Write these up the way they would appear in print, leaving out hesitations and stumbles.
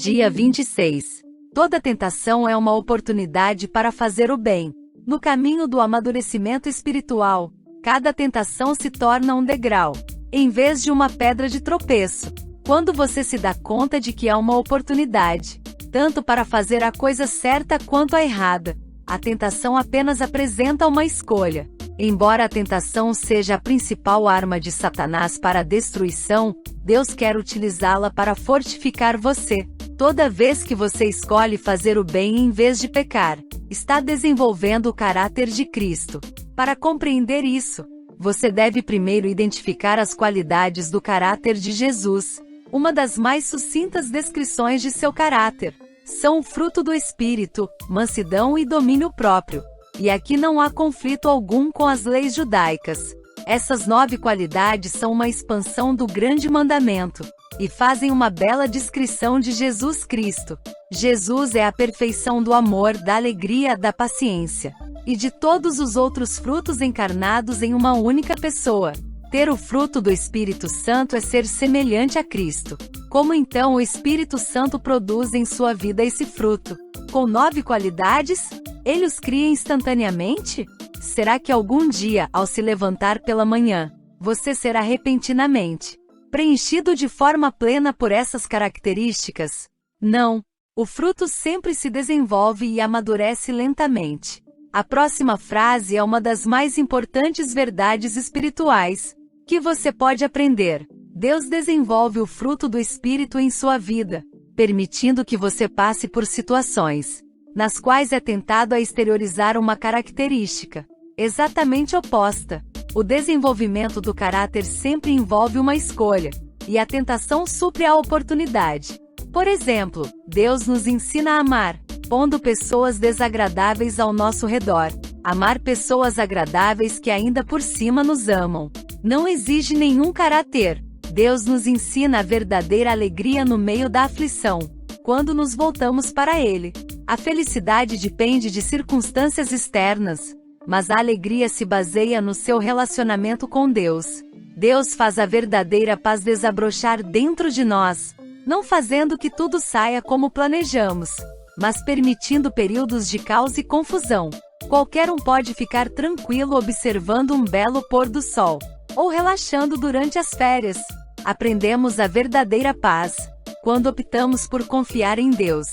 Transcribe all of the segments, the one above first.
Dia 26. Toda tentação é uma oportunidade para fazer o bem. No caminho do amadurecimento espiritual, cada tentação se torna um degrau, em vez de uma pedra de tropeço. Quando você se dá conta de que há uma oportunidade, tanto para fazer a coisa certa quanto a errada, a tentação apenas apresenta uma escolha. Embora a tentação seja a principal arma de Satanás para a destruição, Deus quer utilizá-la para fortificar você. Toda vez que você escolhe fazer o bem em vez de pecar, está desenvolvendo o caráter de Cristo. Para compreender isso, você deve primeiro identificar as qualidades do caráter de Jesus. Uma das mais sucintas descrições de seu caráter são o fruto do Espírito, mansidão e domínio próprio. E aqui não há conflito algum com as leis judaicas. Essas 9 qualidades são uma expansão do grande mandamento e fazem uma bela descrição de Jesus Cristo. Jesus é a perfeição do amor, da alegria, da paciência e de todos os outros frutos encarnados em uma única pessoa. Ter o fruto do Espírito Santo é ser semelhante a Cristo. Como então o Espírito Santo produz em sua vida esse fruto? Com 9 qualidades? Ele os cria instantaneamente? Será que algum dia, ao se levantar pela manhã, você será repentinamente preenchido de forma plena por essas características? Não. O fruto sempre se desenvolve e amadurece lentamente. A próxima frase é uma das mais importantes verdades espirituais que você pode aprender. Deus desenvolve o fruto do Espírito em sua vida, permitindo que você passe por situações nas quais é tentado a exteriorizar uma característica exatamente oposta. O desenvolvimento do caráter sempre envolve uma escolha, e a tentação supre a oportunidade. Por exemplo, Deus nos ensina a amar, pondo pessoas desagradáveis ao nosso redor. Amar pessoas agradáveis que ainda por cima nos amam não exige nenhum caráter. Deus nos ensina a verdadeira alegria no meio da aflição, quando nos voltamos para Ele. A felicidade depende de circunstâncias externas, mas a alegria se baseia no seu relacionamento com Deus. Deus faz a verdadeira paz desabrochar dentro de nós, não fazendo que tudo saia como planejamos, mas permitindo períodos de caos e confusão. Qualquer um pode ficar tranquilo observando um belo pôr do sol, ou relaxando durante as férias. Aprendemos a verdadeira paz quando optamos por confiar em Deus,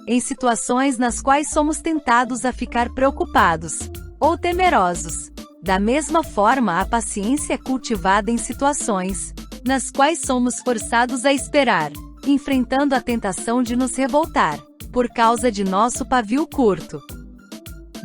em situações nas quais somos tentados a ficar preocupados ou temerosos. Da mesma forma, a paciência é cultivada em situações nas quais somos forçados a esperar, enfrentando a tentação de nos revoltar por causa de nosso pavio curto.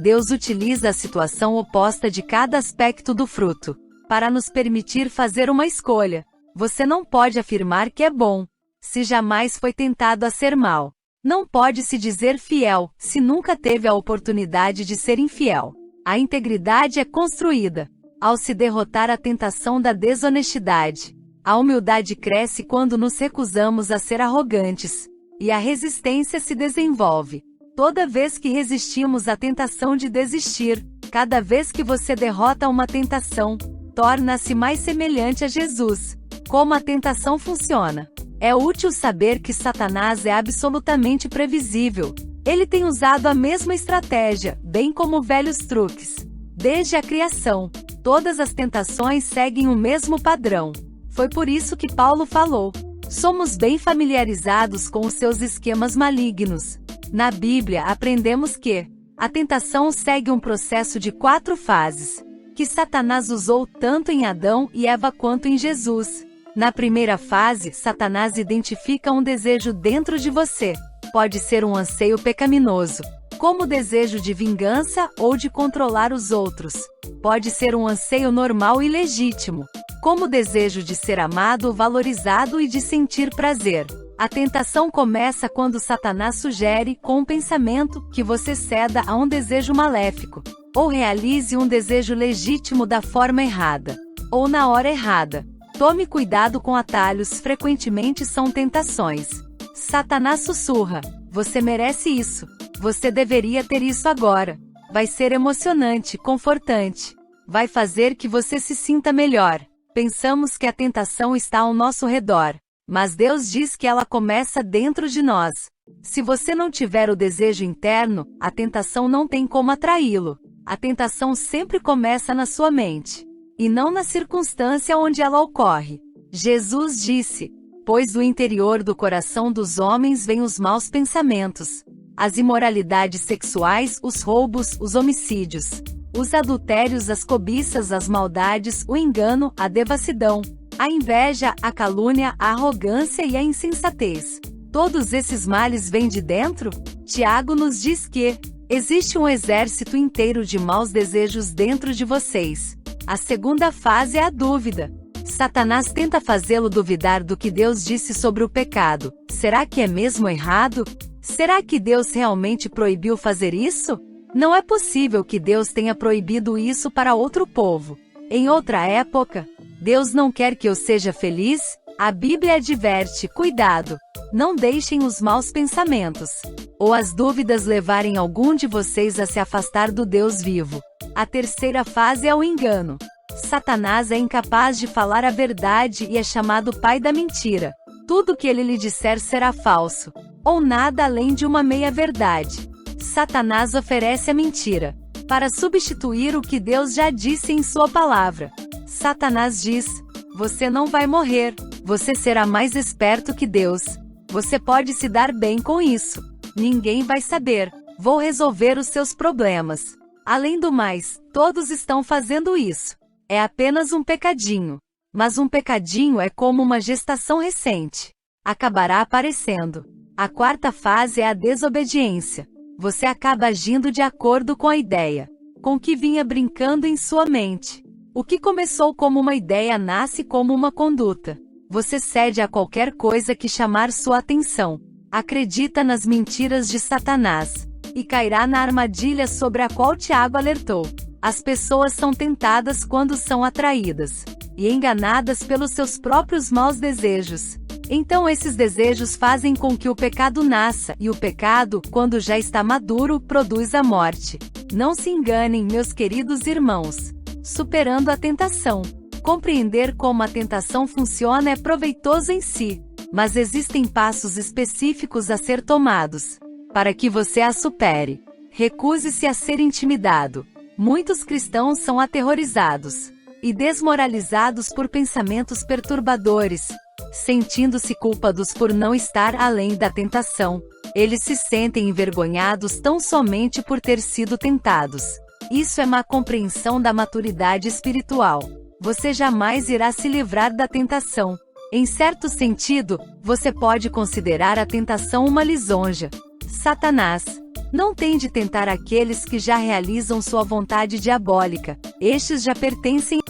Deus utiliza a situação oposta de cada aspecto do fruto para nos permitir fazer uma escolha. Você não pode afirmar que é bom se jamais foi tentado a ser mal. Não pode se dizer fiel se nunca teve a oportunidade de ser infiel. A integridade é construída ao se derrotar a tentação da desonestidade. A humildade cresce quando nos recusamos a ser arrogantes, e a resistência se desenvolve toda vez que resistimos à tentação de desistir. Cada vez que você derrota uma tentação, torna-se mais semelhante a Jesus. Como a tentação funciona? É útil saber que Satanás é absolutamente previsível. Ele tem usado a mesma estratégia, bem como velhos truques. Desde a criação, todas as tentações seguem o mesmo padrão. Foi por isso que Paulo falou: somos bem familiarizados com os seus esquemas malignos. Na Bíblia aprendemos que a tentação segue um processo de 4 fases, que Satanás usou tanto em Adão e Eva quanto em Jesus. Na primeira fase, Satanás identifica um desejo dentro de você. Pode ser um anseio pecaminoso, como o desejo de vingança ou de controlar os outros. Pode ser um anseio normal e legítimo, como o desejo de ser amado, valorizado e de sentir prazer. A tentação começa quando Satanás sugere, com um pensamento, que você ceda a um desejo maléfico, ou realize um desejo legítimo da forma errada, ou na hora errada. Tome cuidado com atalhos, frequentemente são tentações. Satanás sussurra: você merece isso. Você deveria ter isso agora. Vai ser emocionante, confortante. Vai fazer que você se sinta melhor. Pensamos que a tentação está ao nosso redor, Mas Deus diz que ela começa dentro de nós. Se você não tiver o desejo interno, a tentação não tem como atraí-lo. A tentação sempre começa na sua mente, e não na circunstância onde ela ocorre. Jesus disse: pois do interior do coração dos homens vêm os maus pensamentos, as imoralidades sexuais, os roubos, os homicídios, os adultérios, as cobiças, as maldades, o engano, a devassidão, a inveja, a calúnia, a arrogância e a insensatez. Todos esses males vêm de dentro? Tiago nos diz que existe um exército inteiro de maus desejos dentro de vocês. A segunda fase é a dúvida. Satanás tenta fazê-lo duvidar do que Deus disse sobre o pecado. Será que é mesmo errado? Será que Deus realmente proibiu fazer isso? Não é possível que Deus tenha proibido isso para outro povo. Em outra época, Deus não quer que eu seja feliz? A Bíblia adverte: cuidado, não deixem os maus pensamentos ou as dúvidas levarem algum de vocês a se afastar do Deus vivo. A terceira fase é o engano. Satanás é incapaz de falar a verdade e é chamado pai da mentira. Tudo que ele lhe disser será falso, ou nada além de uma meia-verdade. Satanás oferece a mentira para substituir o que Deus já disse em sua palavra. Satanás diz: você não vai morrer, você será mais esperto que Deus. Você pode se dar bem com isso. Ninguém vai saber. Vou resolver os seus problemas. Além do mais, todos estão fazendo isso. É apenas um pecadinho. Mas um pecadinho é como uma gestação recente. Acabará aparecendo. A quarta fase é a desobediência. Você acaba agindo de acordo com a ideia com que vinha brincando em sua mente. O que começou como uma ideia nasce como uma conduta. Você cede a qualquer coisa que chamar sua atenção. Acredita nas mentiras de Satanás e cairá na armadilha sobre a qual Tiago alertou. As pessoas são tentadas quando são atraídas e enganadas pelos seus próprios maus desejos. Então esses desejos fazem com que o pecado nasça, e o pecado, quando já está maduro, produz a morte. Não se enganem, meus queridos irmãos. Superando a tentação. Compreender como a tentação funciona é proveitoso em si, mas existem passos específicos a ser tomados para que você a supere. Recuse-se a ser intimidado. Muitos cristãos são aterrorizados e desmoralizados por pensamentos perturbadores, sentindo-se culpados por não estar além da tentação. Eles se sentem envergonhados tão somente por ter sido tentados. Isso é má compreensão da maturidade espiritual. Você jamais irá se livrar da tentação. Em certo sentido, você pode considerar a tentação uma lisonja. Satanás não tem de tentar aqueles que já realizam sua vontade diabólica. Estes já pertencem.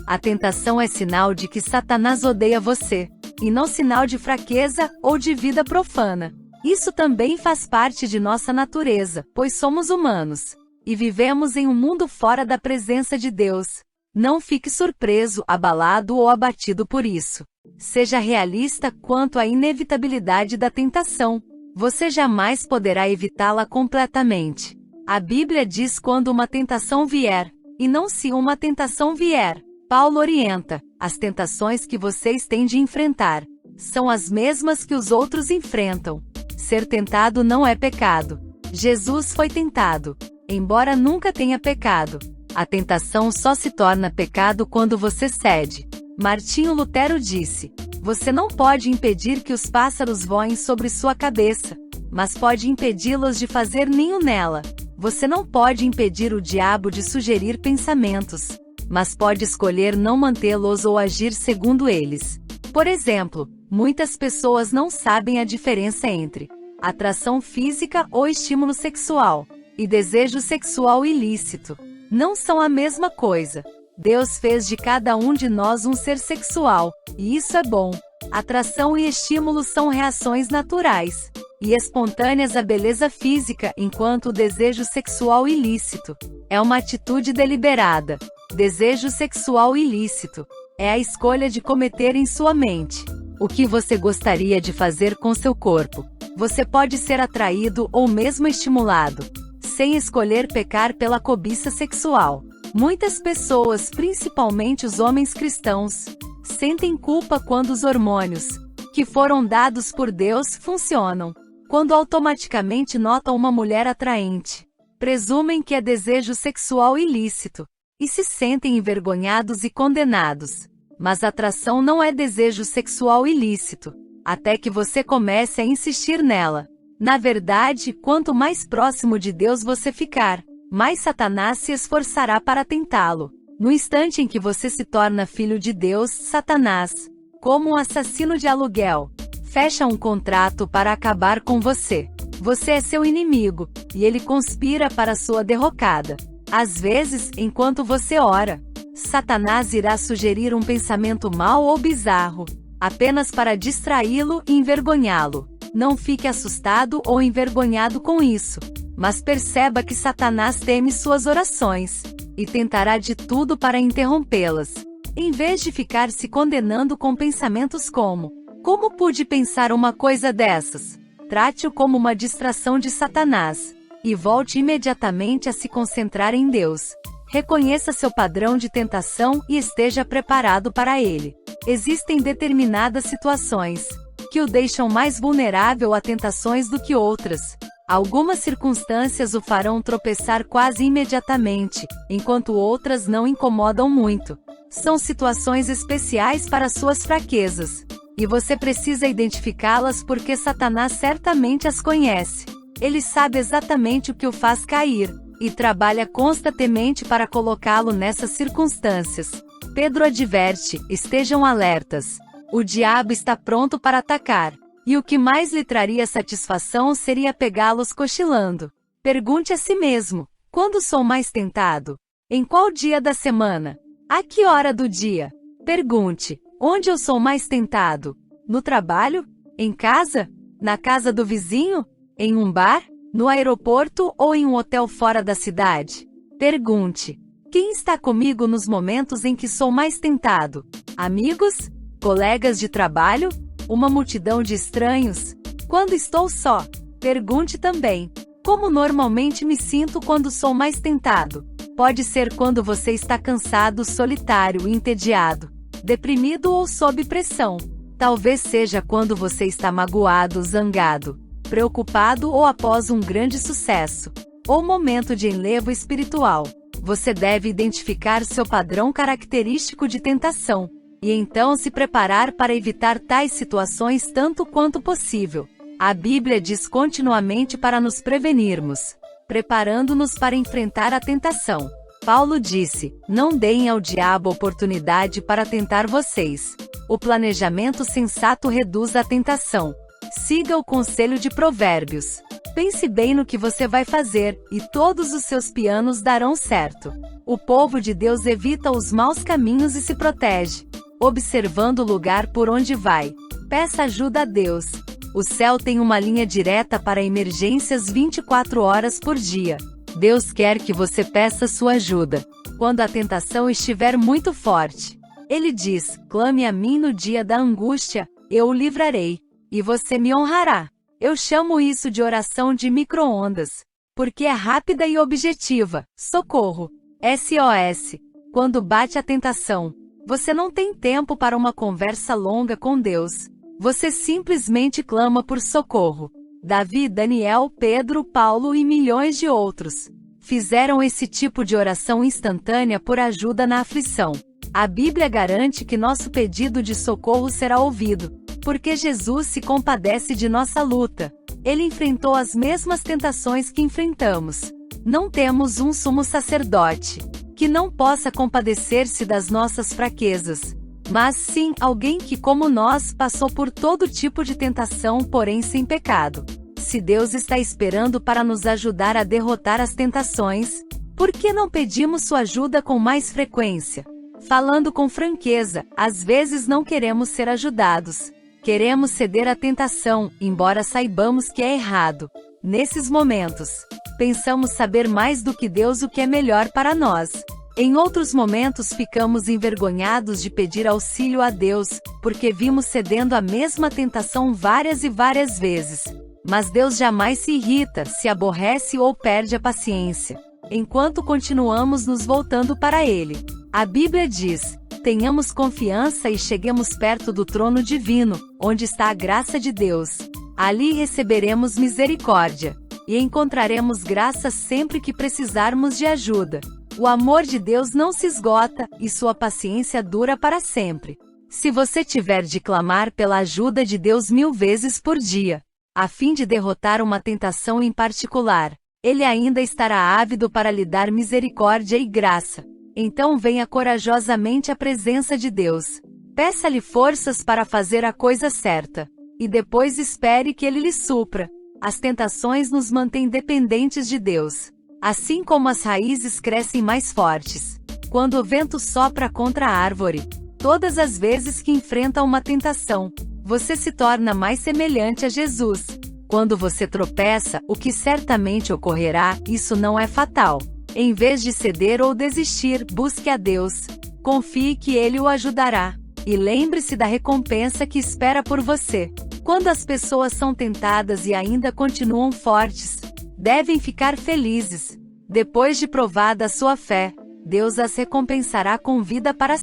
A tentação é sinal de que Satanás odeia você, e não sinal de fraqueza ou de vida profana. Isso também faz parte de nossa natureza, pois somos humanos e vivemos em um mundo fora da presença de Deus. Não fique surpreso, abalado ou abatido por isso. Seja realista quanto à inevitabilidade da tentação. Você jamais poderá evitá-la completamente. A Bíblia diz quando uma tentação vier, e não se uma tentação vier. Paulo orienta: as tentações que vocês têm de enfrentar são as mesmas que os outros enfrentam. Ser tentado não é pecado. Jesus foi tentado, embora nunca tenha pecado. A tentação só se torna pecado quando você cede. Martinho Lutero disse: você não pode impedir que os pássaros voem sobre sua cabeça, mas pode impedi-los de fazer ninho nela. Você não pode impedir o diabo de sugerir pensamentos, mas pode escolher não mantê-los ou agir segundo eles. Por exemplo, muitas pessoas não sabem a diferença entre atração física ou estímulo sexual e desejo sexual ilícito. Não são a mesma coisa. Deus fez de cada um de nós um ser sexual, e isso é bom. Atração e estímulo são reações naturais e espontâneas à beleza física, enquanto o desejo sexual ilícito é uma atitude deliberada. Desejo sexual ilícito é a escolha de cometer em sua mente o que você gostaria de fazer com seu corpo. Você pode ser atraído ou mesmo estimulado, sem escolher pecar pela cobiça sexual. Muitas pessoas, principalmente os homens cristãos, sentem culpa quando os hormônios, que que foram dados por Deus funcionam. Quando automaticamente notam uma mulher atraente, presumem que é desejo sexual ilícito, e se sentem envergonhados e condenados. Mas atração não é desejo sexual ilícito, até que você comece a insistir nela. Na verdade, quanto mais próximo de Deus você ficar, mais Satanás se esforçará para tentá-lo. No instante em que você se torna filho de Deus, Satanás, como um assassino de aluguel, fecha um contrato para acabar com você. Você é seu inimigo, e ele conspira para sua derrocada. Às vezes, enquanto você ora, Satanás irá sugerir um pensamento mau ou bizarro, apenas para distraí-lo e envergonhá-lo. Não fique assustado ou envergonhado com isso, mas perceba que Satanás teme suas orações, e tentará de tudo para interrompê-las. Em vez de ficar se condenando com pensamentos como pude pensar uma coisa dessas? Trate-o como uma distração de Satanás, e volte imediatamente a se concentrar em Deus. Reconheça seu padrão de tentação e esteja preparado para ele. Existem determinadas situações que o deixam mais vulnerável a tentações do que outras. Algumas circunstâncias o farão tropeçar quase imediatamente, enquanto outras não incomodam muito. São situações especiais para suas fraquezas, e você precisa identificá-las porque Satanás certamente as conhece. Ele sabe exatamente o que o faz cair, e trabalha constantemente para colocá-lo nessas circunstâncias. Pedro adverte: estejam alertas. O diabo está pronto para atacar, e o que mais lhe traria satisfação seria pegá-los cochilando. Pergunte a si mesmo: quando sou mais tentado? Em qual dia da semana? A que hora do dia? Pergunte: onde eu sou mais tentado? No trabalho? Em casa? Na casa do vizinho? Em um bar? No aeroporto ou em um hotel fora da cidade? Pergunte: quem está comigo nos momentos em que sou mais tentado? Amigos? Colegas de trabalho? Uma multidão de estranhos? Quando estou só? Pergunte também: como normalmente me sinto quando sou mais tentado? Pode ser quando você está cansado, solitário, entediado, deprimido ou sob pressão. Talvez seja quando você está magoado, zangado, preocupado ou após um grande sucesso, ou momento de enlevo espiritual. Você deve identificar seu padrão característico de tentação, e então se preparar para evitar tais situações tanto quanto possível. A Bíblia diz continuamente para nos prevenirmos, preparando-nos para enfrentar a tentação. Paulo disse: não deem ao diabo oportunidade para tentar vocês. O planejamento sensato reduz a tentação. Siga o conselho de Provérbios. Pense bem no que você vai fazer, e todos os seus planos darão certo. O povo de Deus evita os maus caminhos e se protege, observando o lugar por onde vai. Peça ajuda a Deus. O céu tem uma linha direta para emergências 24 horas por dia. Deus quer que você peça sua ajuda quando a tentação estiver muito forte. Ele diz: clame a mim no dia da angústia, eu o livrarei, e você me honrará. Eu chamo isso de oração de micro-ondas, porque é rápida e objetiva. Socorro. SOS. Quando bate a tentação, você não tem tempo para uma conversa longa com Deus. Você simplesmente clama por socorro. Davi, Daniel, Pedro, Paulo e milhões de outros fizeram esse tipo de oração instantânea por ajuda na aflição. A Bíblia garante que nosso pedido de socorro será ouvido, porque Jesus se compadece de nossa luta. Ele enfrentou as mesmas tentações que enfrentamos. Não temos um sumo sacerdote que não possa compadecer-se das nossas fraquezas, mas sim alguém que, como nós, passou por todo tipo de tentação, porém sem pecado. Se Deus está esperando para nos ajudar a derrotar as tentações, por que não pedimos sua ajuda com mais frequência? Falando com franqueza, às vezes não queremos ser ajudados. Queremos ceder à tentação, embora saibamos que é errado. Nesses momentos, pensamos saber mais do que Deus o que é melhor para nós. Em outros momentos ficamos envergonhados de pedir auxílio a Deus, porque vimos cedendo à mesma tentação várias e várias vezes. Mas Deus jamais se irrita, se aborrece ou perde a paciência, enquanto continuamos nos voltando para Ele. A Bíblia diz: Tenhamos confiança e cheguemos perto do trono divino, onde está a graça de Deus. Ali receberemos misericórdia e encontraremos graça sempre que precisarmos de ajuda. O amor de Deus não se esgota, e sua paciência dura para sempre. Se você tiver de clamar pela ajuda de Deus 1000 vezes por dia, a fim de derrotar uma tentação em particular, Ele ainda estará ávido para lhe dar misericórdia e graça. Então venha corajosamente à presença de Deus. Peça-lhe forças para fazer a coisa certa. E depois espere que Ele lhe supra. As tentações nos mantêm dependentes de Deus. Assim como as raízes crescem mais fortes quando o vento sopra contra a árvore. Todas as vezes que enfrenta uma tentação, você se torna mais semelhante a Jesus. Quando você tropeça, o que certamente ocorrerá, isso não é fatal. Em vez de ceder ou desistir, busque a Deus. Confie que Ele o ajudará. E lembre-se da recompensa que espera por você. Quando as pessoas são tentadas e ainda continuam fortes, devem ficar felizes. Depois de provada a sua fé, Deus as recompensará com vida para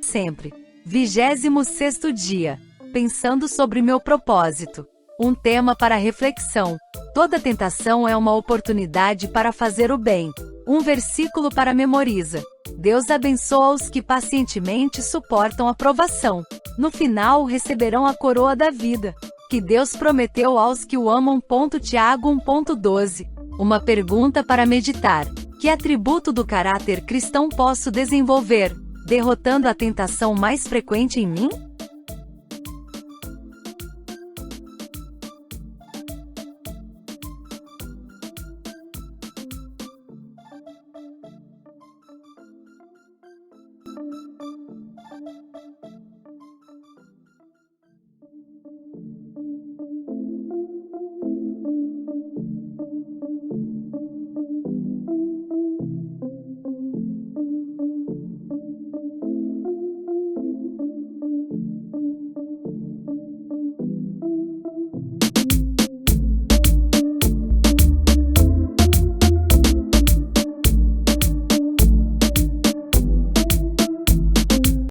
sempre. 26º dia. Pensando sobre meu propósito. Um tema para reflexão. Toda tentação é uma oportunidade para fazer o bem. Um versículo para memoriza. Deus abençoa os que pacientemente suportam a provação. No final receberão a coroa da vida, que Deus prometeu aos que o amam. Tiago 1,12. Uma pergunta para meditar. Que atributo do caráter cristão posso desenvolver, derrotando a tentação mais frequente em mim?